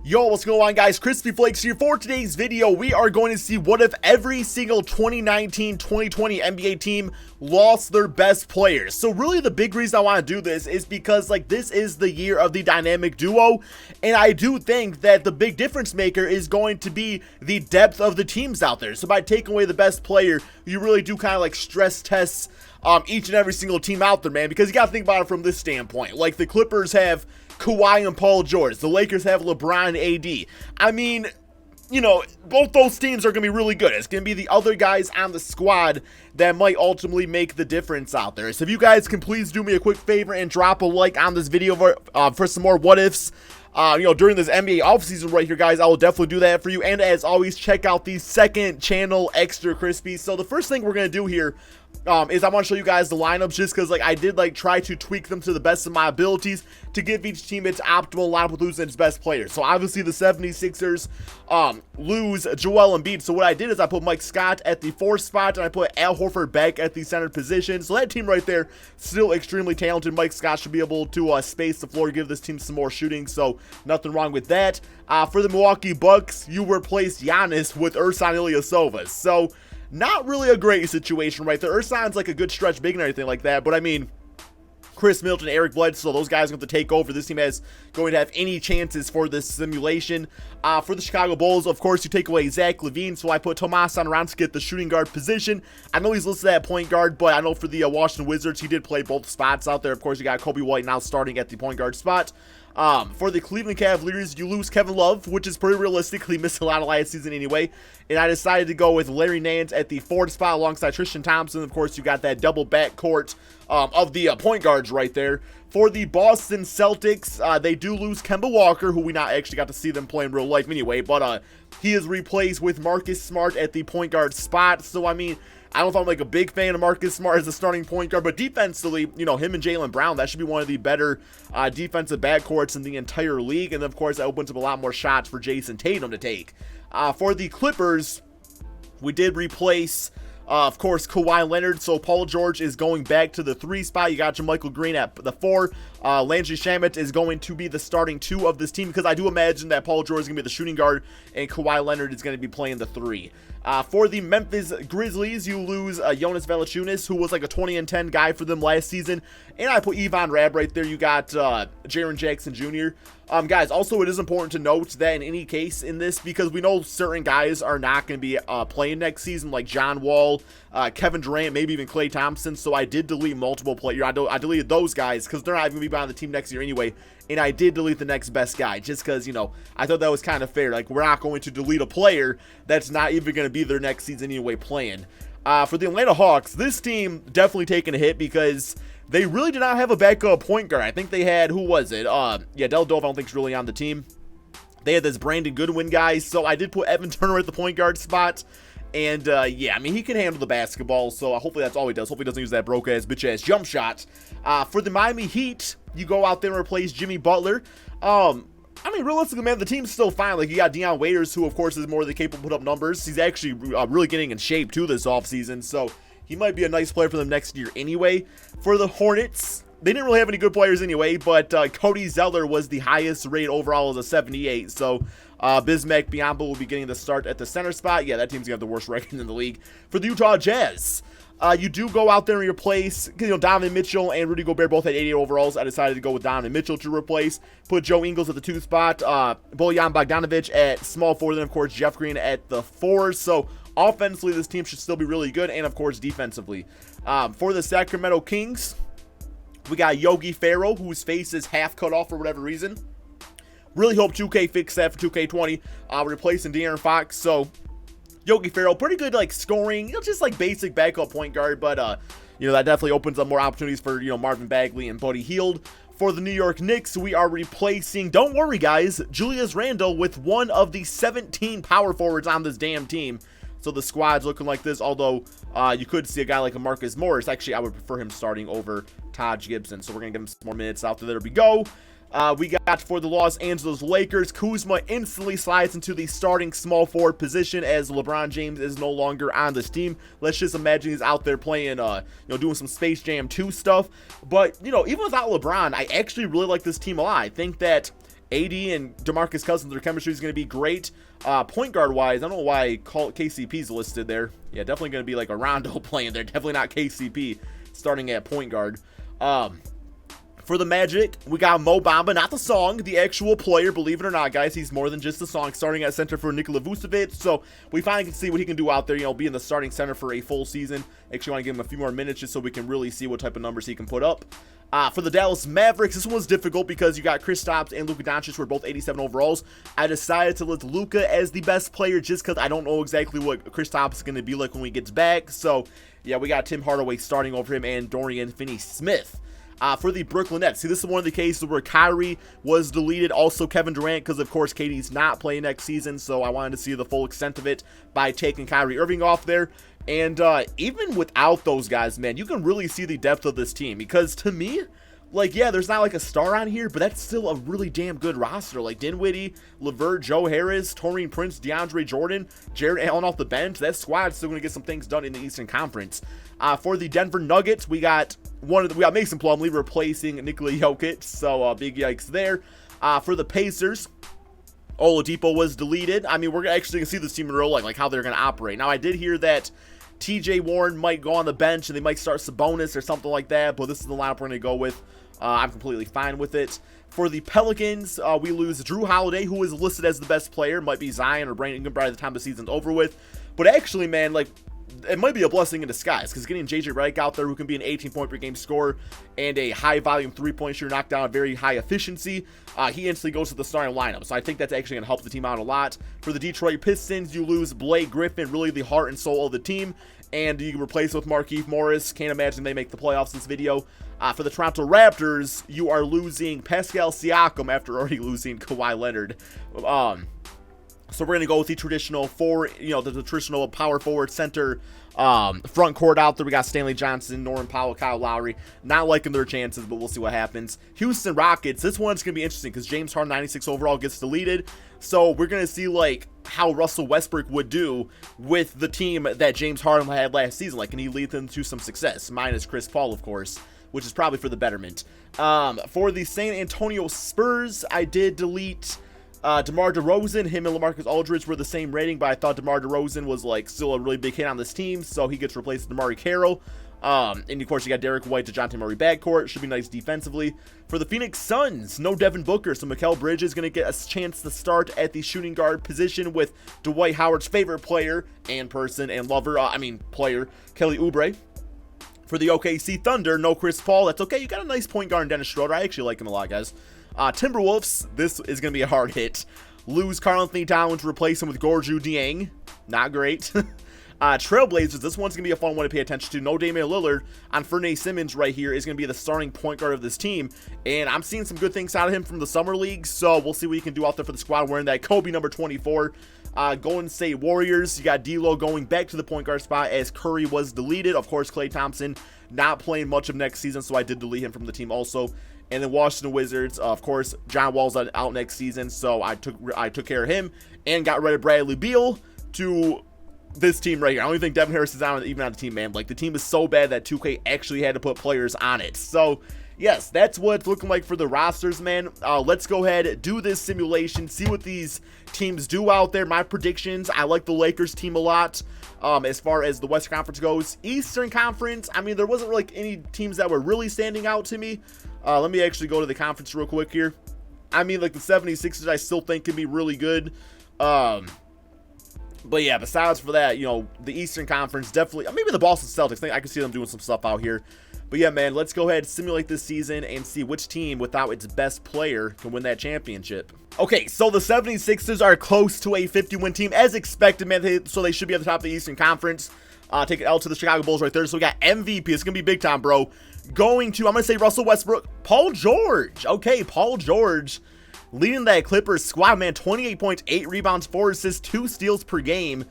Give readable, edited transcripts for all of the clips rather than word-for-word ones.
Yo, what's going on, guys? KrispyFlakes here. For today's video, we are going to see what if every single 2019-2020 NBA team lost their best players. So really the big reason I want to do this is because this is the year of the dynamic duo, and I do think that the big difference maker is going to be the depth of the teams out there. So by taking away the best player, you really do kind of stress tests each and every single team out there, man, because you got to think about it from this standpoint. The Clippers have Kawhi and Paul George. The Lakers have LeBron and AD. I mean, both those teams are going to be really good. It's going to be the other guys on the squad that might ultimately make the difference out there. So if you guys can please do me a quick favor and drop a like on this video for some more what ifs. During this NBA offseason right here, guys, I will definitely do that for you. And as always, check out the second channel, Extra Crispy. So the first thing we're going to do here is I want to show you guys the lineups, just because I did try to tweak them to the best of my abilities to give each team its optimal lineup with losing its best players. So obviously the 76ers lose Joel Embiid. So what I did is I put Mike Scott at the 4th spot, and I put Al Horford back at the center position. So that team right there, still extremely talented. Mike Scott should be able to space the floor, give this team some more shooting, so nothing wrong with that. For the Milwaukee Bucks, you replace Giannis with Ersan Ilyasova. So not really a great situation right there. Ersan's a good stretch big and everything like that, but I mean, Chris Middleton, Eric Bledsoe, those guys are going to take over. This team has going to have any chances for this simulation. For the Chicago Bulls, of course, you take away Zach LaVine, so I put Tomas Satoransky at the shooting guard position. I know he's listed at point guard, but I know for the Washington Wizards, he did play both spots out there. Of course, you got Kobe White now starting at the point guard spot. For the Cleveland Cavaliers, you lose Kevin Love, which is pretty realistic. He missed a lot of last season anyway. And I decided to go with Larry Nance at the 4th spot alongside Tristan Thompson. Of course, you got that double backcourt of the point guards right there. For the Boston Celtics, they do lose Kemba Walker, who we not actually got to see them play in real life anyway. But he is replaced with Marcus Smart at the point guard spot. So, I mean, I don't know if I'm a big fan of Marcus Smart as a starting point guard, but defensively, him and Jaylen Brown, that should be one of the better defensive backcourts in the entire league. And of course, that opens up a lot more shots for Jason Tatum to take. For the Clippers, we did replace, of course, Kawhi Leonard. So Paul George is going back to the 3 spot. You got JaMychal Green at the 4. Landry Shamet is going to be the starting 2 of this team, because I do imagine that Paul George is going to be the shooting guard and Kawhi Leonard is going to be playing the 3. For the Memphis Grizzlies, you lose Jonas Valanciunas, who was a 20-10 guy for them last season. And I put Yvonne Rabb right there. You got Jaren Jackson Jr. Guys, also it is important to note that in any case in this, because we know certain guys are not going to be playing next season, like John Wall, Kevin Durant, maybe even Klay Thompson. So I did delete multiple players. I deleted those guys because they're not even going to be on the team next year anyway. And I did delete the next best guy just because, I thought that was kind of fair. We're not going to delete a player that's not even going to be there next season anyway playing. For the Atlanta Hawks, this team definitely taking a hit because they really did not have a backup point guard. I think they had, who was it? Del Dove, I don't think is really on the team. They had this Brandon Goodwin guy, so I did put Evan Turner at the point guard spot. And, yeah, I mean, he can handle the basketball, so hopefully that's all he does. Hopefully he doesn't use that broke-ass, bitch-ass jump shot. For the Miami Heat, you go out there and replace Jimmy Butler. I mean, realistically, man, the team's still fine. You got Deion Waiters, who, of course, is more than capable to put up numbers. He's actually really getting in shape, too, this offseason, so he might be a nice player for them next year anyway. For the Hornets, they didn't really have any good players anyway, but Cody Zeller was the highest rate overall as a 78, so Bismack Biyombo will be getting the start at the center spot. Yeah, that team's going to have the worst record in the league. For the Utah Jazz, you do go out there and replace, Donovan Mitchell and Rudy Gobert both had 88 overalls. I decided to go with Donovan Mitchell to replace. Put Joe Ingles at the 2 spot, Bojan Bogdanovic at small 4, then of course Jeff Green at the 4. So offensively, this team should still be really good, and of course defensively. For the Sacramento Kings, we got Yogi Ferrell, whose face is half cut off for whatever reason. Really hope 2K fixed that for 2K20, replacing De'Aaron Fox. So Yogi Ferrell, pretty good scoring, just basic backup point guard, but that definitely opens up more opportunities for Marvin Bagley and Buddy Hield. For the New York Knicks, we are replacing, don't worry guys, Julius Randle with one of the 17 power forwards on this damn team. So the squad's looking like this, although you could see a guy like a Marcus Morris. Actually, I would prefer him starting over Taj Gibson, so we're going to give him some more minutes out there. There we go. We got for the Los Angeles Lakers, Kuzma instantly slides into the starting small forward position as LeBron James is no longer on this team. Let's just imagine he's out there playing, doing some Space Jam 2 stuff. But, even without LeBron, I actually really like this team a lot. I think that AD and DeMarcus Cousins, their chemistry is going to be great. Point guard wise, I don't know why KCP's listed there. Yeah, definitely going to be like a Rondo playing there. Definitely not KCP starting at point guard. For the Magic, we got Mo Bamba, not the song, the actual player. Believe it or not, guys, he's more than just the song. Starting at center for Nikola Vucevic, so we finally can see what he can do out there. You know, being the starting center for a full season. Actually, want to give him a few more minutes just so we can really see what type of numbers he can put up. For the Dallas Mavericks, this one's difficult because you got Kristaps and Luka Doncic, who are both 87 overalls. I decided to list Luka as the best player just because I don't know exactly what Kristaps is going to be like when he gets back. So, yeah, we got Tim Hardaway starting over him and Dorian Finney-Smith. For the Brooklyn Nets, see, this is one of the cases where Kyrie was deleted, also Kevin Durant, because of course KD's not playing next season, so I wanted to see the full extent of it by taking Kyrie Irving off there. And even without those guys, man, you can really see the depth of this team, because to me, like, yeah, there's not like a star on here, but that's still a really damn good roster. Like Dinwiddie, LeVert, Joe Harris, Taurean Prince, DeAndre Jordan, Jared Allen off the bench. That squad's still going to get some things done in the Eastern Conference. For the Denver Nuggets, we got Mason Plumlee replacing Nikola Jokic, so big yikes there. For the Pacers, Oladipo was deleted. I mean, we're actually going to see this team in real life, like how they're going to operate. Now, I did hear that TJ Warren might go on the bench and they might start Sabonis or something like that, but this is the lineup we're going to go with. I'm completely fine with it. For the Pelicans, we lose Drew Holiday, who is listed as the best player. Might be Zion or Brandon Ingram by the time the season's over with. But actually, man, like, it might be a blessing in disguise, because getting JJ Redick out there, who can be an 18-point per game scorer and a high-volume three-point shooter, knock down a very high efficiency, he instantly goes to the starting lineup. So I think that's actually going to help the team out a lot. For the Detroit Pistons, you lose Blake Griffin, really the heart and soul of the team, and you replace with Markieff Morris. Can't imagine they make the playoffs this video. For the Toronto Raptors, you are losing Pascal Siakam after already losing Kawhi Leonard. So we're going to go with the traditional the traditional power forward center front court out there. We got Stanley Johnson, Norman Powell, Kyle Lowry. Not liking their chances, but we'll see what happens. Houston Rockets, this one's going to be interesting because James Harden, 96 overall, gets deleted. So we're going to see like how Russell Westbrook would do with the team that James Harden had last season. Like, can he lead them to some success? Minus Chris Paul, of course, which is probably for the betterment. For the San Antonio Spurs, I did delete DeMar DeRozan. Him and LaMarcus Aldridge were the same rating, but I thought DeMar DeRozan was like still a really big hit on this team, so he gets replaced with DeMarre Carroll. And of course you got Derek White, DeJounte Murray backcourt. Should be nice defensively. For the Phoenix Suns, no Devin Booker, so Mikal Bridges is going to get a chance to start at the shooting guard position with Dwight Howard's favorite player and person and player, Kelly Oubre. For the OKC Thunder, no Chris Paul. That's okay. You got a nice point guard in Dennis Schroeder. I actually like him a lot, guys. Timberwolves, this is going to be a hard hit. Lose Karl-Anthony Towns to replace him with Gorgui Dieng. Not great. Trailblazers, this one's going to be a fun one to pay attention to. No Damian Lillard on Fernay Simmons right here is going to be the starting point guard of this team. And I'm seeing some good things out of him from the Summer League, so we'll see what he can do out there for the squad wearing that Kobe number 24. Golden State Warriors, you got D'Lo going back to the point guard spot as Curry was deleted. Of course, Klay Thompson not playing much of next season, so I did delete him from the team also. And then Washington Wizards, of course, John Wall's out next season, so I took care of him and got rid of Bradley Beal to this team right here. I don't even think Devin Harris is even on the team, man. Like, the team is so bad that 2K actually had to put players on it. So, yes, that's what it's looking like for the rosters, man. Let's go ahead, do this simulation, see what these teams do out there. My predictions, I like the Lakers team a lot as far as the Western Conference goes. Eastern Conference, I mean, there wasn't really any teams that were really standing out to me. Let me actually go to the conference real quick here. I mean, like, the 76ers I still think can be really good. But yeah, besides for that, the Eastern Conference definitely, maybe the Boston Celtics, I can see them doing some stuff out here. But yeah, man, let's go ahead, simulate this season, and see which team without its best player can win that championship. Okay, so the 76ers are close to a 50-win team, as expected, man, so they should be at the top of the Eastern Conference. Take an L to the Chicago Bulls right there. So we got MVP. It's going to be big time, bro. I'm going to say Russell Westbrook. Paul George. Okay, Paul George leading that Clippers squad, man. 28 points, 8 rebounds, 4 assists, 2 steals per game.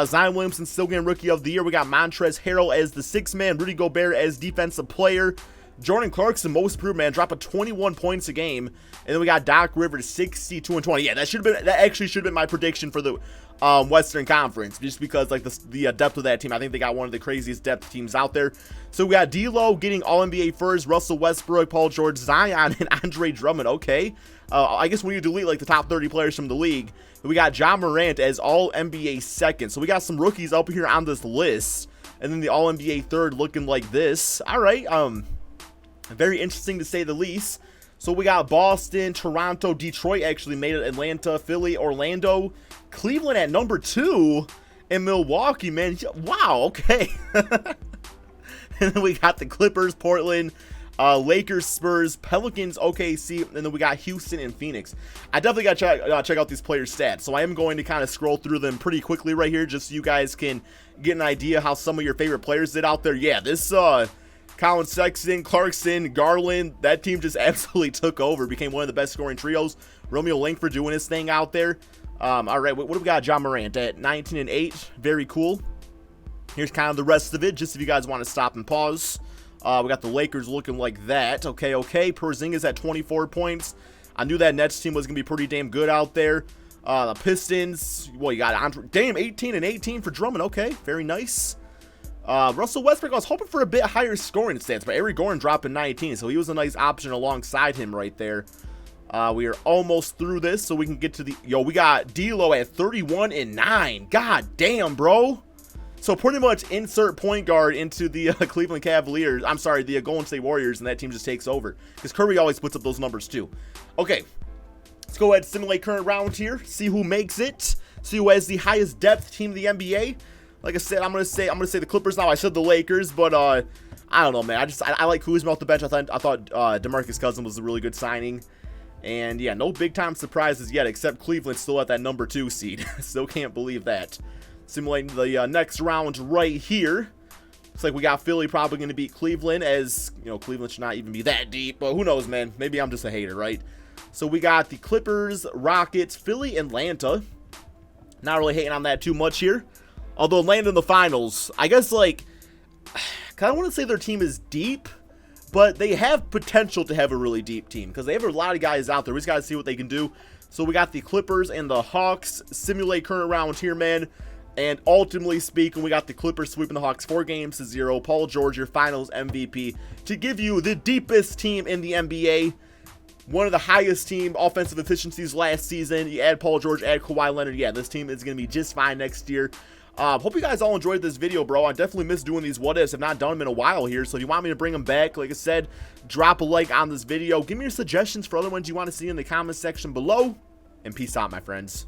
Zion Williamson still getting Rookie of the Year. We got Montrezl Harrell as the 6th man. Rudy Gobert as Defensive Player. Jordan Clarkson, most improved, man, dropping 21 points a game. And then we got Doc Rivers, 62 and 20. Yeah, that actually should have been my prediction for the Western Conference, just because like the depth of that team. I think they got one of the craziest depth teams out there. So we got D'Lo getting All-NBA first, Russell Westbrook, Paul George, Zion, and Andre Drummond. Okay, I guess when you delete like the top 30 players from the league, we got Ja Morant as All-NBA second. So we got some rookies up here on this list, and then the All-NBA third looking like this. All right, very interesting to say the least. So we got Boston, Toronto, Detroit actually made it, Atlanta, Philly, Orlando, Cleveland at number 2, and Milwaukee, man. Wow, okay. And then we got the Clippers, Portland, Lakers, Spurs, Pelicans, OKC, and then we got Houston and Phoenix. I definitely got to check out these players' stats, so I am going to kind of scroll through them pretty quickly right here, just so you guys can get an idea how some of your favorite players did out there. Yeah, this Colin Sexton, Clarkson, Garland, that team just absolutely took over, became one of the best scoring trios. Romeo Langford doing his thing out there. All right, what do we got? Ja Morant at 19 and 8, very cool. Here's kind of the rest of it, just if you guys want to stop and pause. We got the Lakers looking like that. Okay. Porzingis at 24 points. I knew that Nets team was going to be pretty damn good out there. The Pistons, well, you got Andre, damn, 18 and 18 for Drummond. Okay, very nice. Russell Westbrook, I was hoping for a bit higher scoring stats, but Eric Gordon dropping 19, so he was a nice option alongside him right there. We are almost through this, so we can get to the... Yo, we got D'Lo at 31 and 9. God damn, bro. So pretty much insert point guard into the Cleveland Cavaliers. I'm sorry, the Golden State Warriors, and that team just takes over. Because Curry always puts up those numbers too. Okay, let's go ahead and simulate current round here. See who makes it. See who has the highest depth team in the NBA. Like I said, I'm gonna say the Clippers now. I said the Lakers, but I don't know, man. I like Kuzma off the bench. I thought DeMarcus Cousins was a really good signing. And yeah, no big time surprises yet, except Cleveland still at that number 2 seed. Still can't believe that. Simulating the next round right here. Looks like we got Philly probably going to beat Cleveland, as you know, Cleveland should not even be that deep, but who knows, man. Maybe I'm just a hater, right? So we got the Clippers, Rockets, Philly, Atlanta. Not really hating on that too much here. Although Atlanta in the finals, I guess, like, kind of want to say their team is deep, but they have potential to have a really deep team because they have a lot of guys out there. We just got to see what they can do. So we got the Clippers and the Hawks. Simulate current round here, man. And ultimately speaking, we got the Clippers sweeping the Hawks 4-0. Paul George, your finals MVP, to give you the deepest team in the NBA. One of the highest team offensive efficiencies last season. You add Paul George, add Kawhi Leonard. Yeah, this team is going to be just fine next year. Hope you guys all enjoyed this video, bro. I definitely miss doing these what-ifs. I've not done them in a while here, so if you want me to bring them back, like I said, drop a like on this video. Give me your suggestions for other ones you want to see in the comments section below, and peace out, my friends.